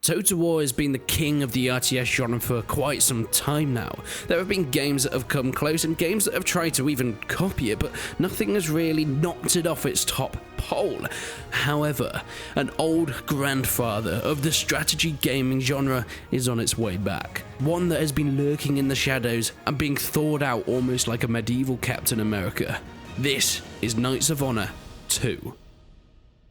Total War has been the king of the RTS genre for quite some time now. There have been games that have come close and games that have tried to even copy it, but nothing has really knocked it off its top pole. However, an old grandfather of the strategy gaming genre is on its way back. One that has been lurking in the shadows and being thawed out almost like a medieval Captain America. This is Knights of Honor 2.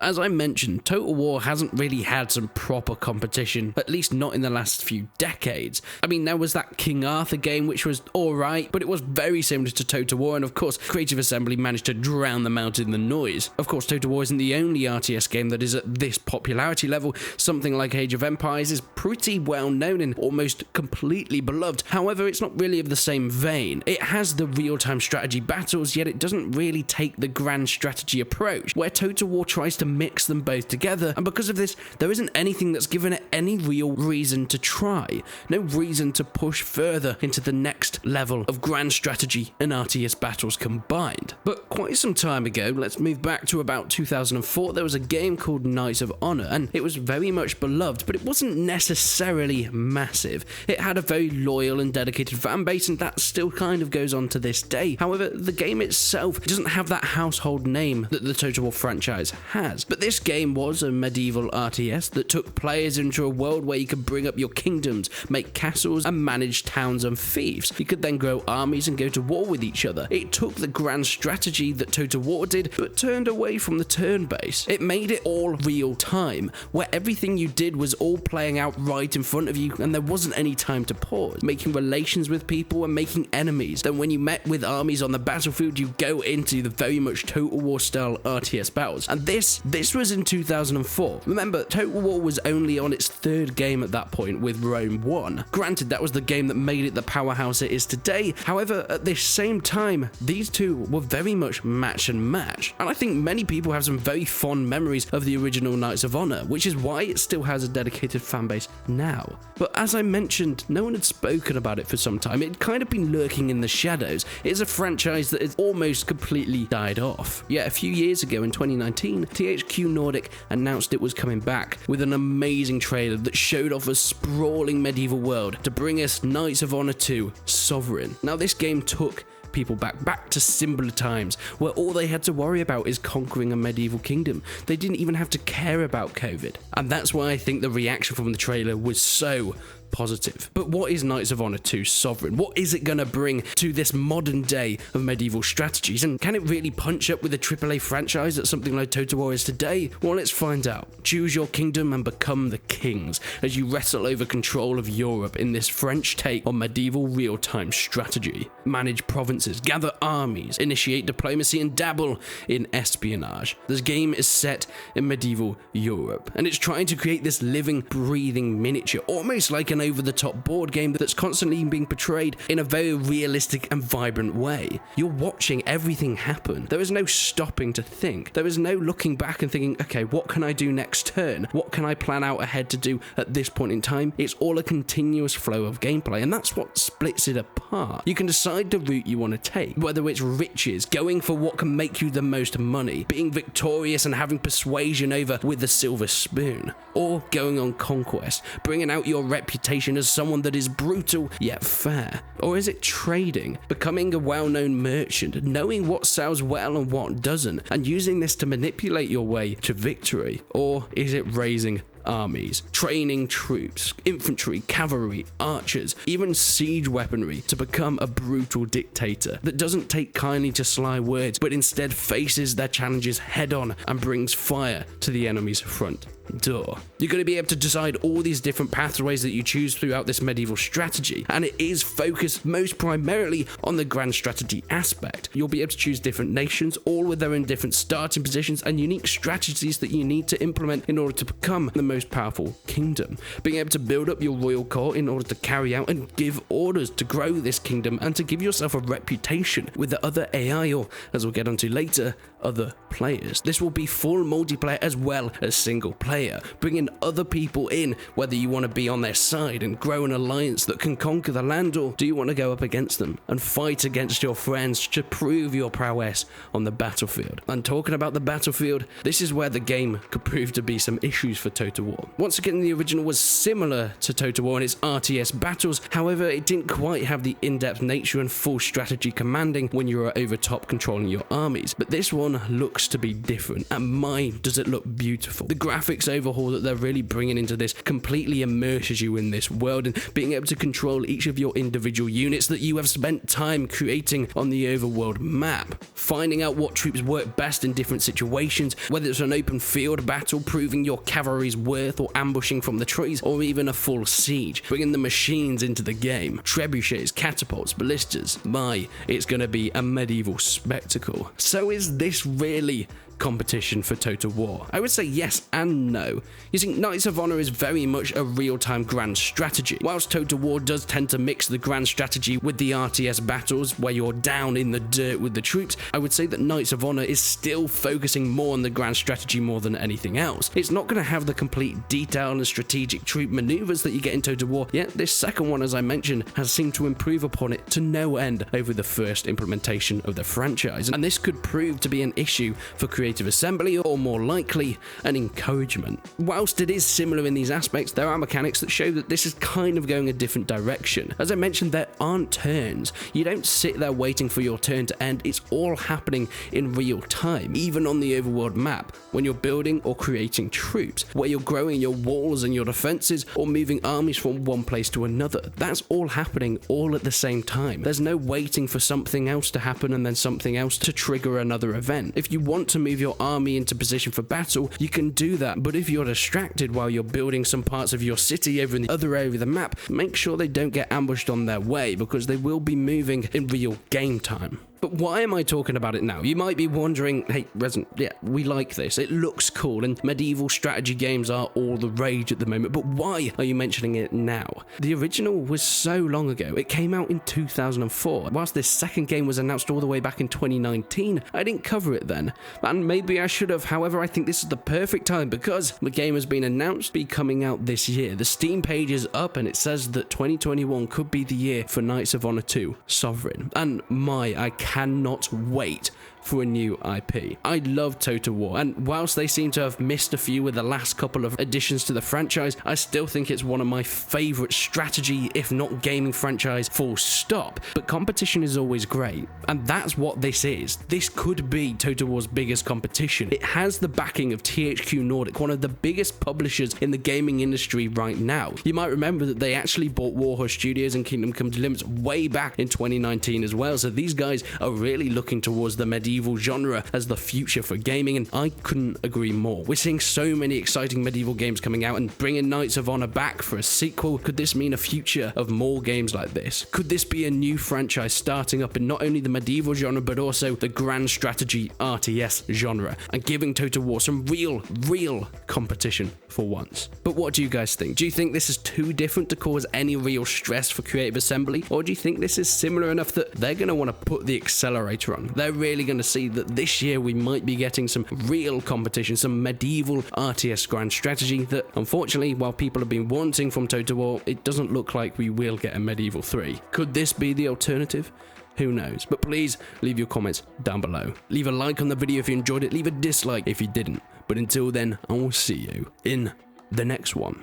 As I mentioned, Total War hasn't really had some proper competition, at least not in the last few decades. I mean, there was that King Arthur game which was alright, but it was very similar to Total War, and of course, Creative Assembly managed to drown them out in the noise. Of course, Total War isn't the only RTS game that is at this popularity level. Something like Age of Empires is pretty well known and almost completely beloved. However, it's not really of the same vein. It has the real-time strategy battles, yet it doesn't really take the grand strategy approach, where Total War tries to mix them both together, and because of this, there isn't anything that's given it any real reason to try. No reason to push further into the next level of grand strategy and RTS battles combined. But quite some time ago, let's move back to about 2004, there was a game called Knights of Honor, and it was very much beloved, but it wasn't necessarily massive. It had a very loyal and dedicated fan base, and that still kind of goes on to this day. However, the game itself doesn't have that household name that the Total War franchise has. But this game was a medieval RTS that took players into a world where you could bring up your kingdoms, make castles, and manage towns and fiefs. You could then grow armies and go to war with each other. It took the grand strategy that Total War did, but turned away from the turn-based. It made it all real time, where everything you did was all playing out right in front of you, and there wasn't any time to pause, making relations with people and making enemies. Then when you met with armies on the battlefield, you go into the very much Total War style RTS battles. And this was in 2004. Remember, Total War was only on its third game at that point with Rome 1. Granted, that was the game that made it the powerhouse it is today. However, at this same time, these two were very much match and match. And I think many people have some very fond memories of the original Knights of Honor, which is why it still has a dedicated fanbase now. But as I mentioned, no one had spoken about it for some time. It had kind of been lurking in the shadows. It is a franchise that has almost completely died off. Yet a few years ago in 2019, THQ Nordic announced it was coming back with an amazing trailer that showed off a sprawling medieval world to bring us Knights of Honor 2 Sovereign. Now, this game took people back to simpler times, where all they had to worry about is conquering a medieval kingdom. They didn't even have to care about COVID. And that's why I think the reaction from the trailer was so positive. But what is Knights of Honor 2 Sovereign? What is it going to bring to this modern day of medieval strategies? And can it really punch up with a AAA franchise that something like Total War is today? Well, let's find out. Choose your kingdom and become the kings as you wrestle over control of Europe in this French take on medieval real-time strategy. Manage provinces, gather armies, initiate diplomacy, and dabble in espionage. This game is set in medieval Europe, and it's trying to create this living, breathing miniature, almost like an over-the-top board game that's constantly being portrayed in a very realistic and vibrant way. You're watching everything happen. There is no stopping to think. There is no looking back and thinking, okay, what can I do next turn? What can I plan out ahead to do at this point in time? It's all a continuous flow of gameplay, and that's what splits it apart. You can decide the route you want to take, whether it's riches, going for what can make you the most money, being victorious and having persuasion over with the silver spoon, or going on conquest, bringing out your reputation as someone that is brutal yet fair. Or is it trading, becoming a well-known merchant, knowing what sells well and what doesn't, and using this to manipulate your way to victory? Or is it raising armies, training troops, infantry, cavalry, archers, even siege weaponry to become a brutal dictator that doesn't take kindly to sly words, but instead faces their challenges head on and brings fire to the enemy's front door? You're going to be able to decide all these different pathways that you choose throughout this medieval strategy, and it is focused most primarily on the grand strategy aspect. You'll be able to choose different nations, all with their own different starting positions and unique strategies that you need to implement in order to become the most powerful kingdom. Being able to build up your royal court in order to carry out and give orders to grow this kingdom and to give yourself a reputation with the other AI, or as we'll get onto later, other players. This will be full multiplayer as well as single player, bringing other people in, whether you want to be on their side and grow an alliance that can conquer the land, or do you want to go up against them and fight against your friends to prove your prowess on the battlefield. And talking about the battlefield, this is where the game could prove to be some issues for Total War. Once again, the original was similar to Total War in its RTS battles, however, it didn't quite have the in-depth nature and full strategy commanding when you were over top controlling your armies. But this one looks to be different, and my, does it look beautiful. The graphics overhaul that they're really bringing into this completely immerses you in this world, and being able to control each of your individual units that you have spent time creating on the overworld map, finding out what troops work best in different situations, whether it's an open field battle, proving your cavalry's worth, or ambushing from the trees, or even a full siege, bringing the machines into the game, trebuchets, catapults, ballistas. My, it's gonna be a medieval spectacle. So is this really competition for Total War? I would say yes and no. You see, Knights of Honor is very much a real-time grand strategy. Whilst Total War does tend to mix the grand strategy with the RTS battles where you're down in the dirt with the troops, I would say that Knights of Honor is still focusing more on the grand strategy more than anything else. It's not going to have the complete detail and strategic troop maneuvers that you get in Total War, yet this second one, as I mentioned, has seemed to improve upon it to no end over the first implementation of the franchise, and this could prove to be an issue for creative assembly, or more likely, an encouragement. Whilst it is similar in these aspects, there are mechanics that show that this is kind of going a different direction. As I mentioned, there aren't turns. You don't sit there waiting for your turn to end, it's all happening in real time, even on the overworld map, when you're building or creating troops, where you're growing your walls and your defenses, or moving armies from one place to another. That's all happening all at the same time. There's no waiting for something else to happen and then something else to trigger another event. If you want to move your army into position for battle, you can do that, but if you're distracted while you're building some parts of your city over in the other area of the map, make sure they don't get ambushed on their way, because they will be moving in real game time. But why am I talking about it now? You might be wondering, hey, Resident, yeah, we like this. It looks cool, and medieval strategy games are all the rage at the moment, but why are you mentioning it now? The original was so long ago. It came out in 2004. Whilst this second game was announced all the way back in 2019, I didn't cover it then. And maybe I should have. However, I think this is the perfect time, because the game has been announced to be coming out this year. The Steam page is up, and it says that 2021 could be the year for Knights of Honor 2 Sovereign. And I cannot wait for a new IP. I love Total War, and whilst they seem to have missed a few with the last couple of additions to the franchise, I still think it's one of my favourite strategy, if not gaming franchise, full stop. But competition is always great, and that's what this is. This could be Total War's biggest competition. It has the backing of THQ Nordic, one of the biggest publishers in the gaming industry right now. You might remember that they actually bought Warhorse Studios and Kingdom Come Deliverance way back in 2019 as well, so these guys are really looking towards the medieval genre as the future for gaming, and I couldn't agree more. We're seeing so many exciting medieval games coming out, and bringing Knights of Honor back for a sequel, could this mean a future of more games like this? Could this be a new franchise starting up in not only the medieval genre but also the grand strategy RTS genre, and giving Total War some real competition for once? But what do you guys think? Do you think this is too different to cause any real stress for creative assembly, or do you think this is similar enough that they're going to want to put the accelerator on? They're really going to see that this year we might be getting some real competition, some medieval RTS grand strategy that, unfortunately, while people have been wanting from Total War, it doesn't look like we will get a Medieval 3. Could this be the alternative? Who knows? But please leave your comments down below. Leave a like on the video if you enjoyed it, leave a dislike if you didn't. But until then, I will see you in the next one.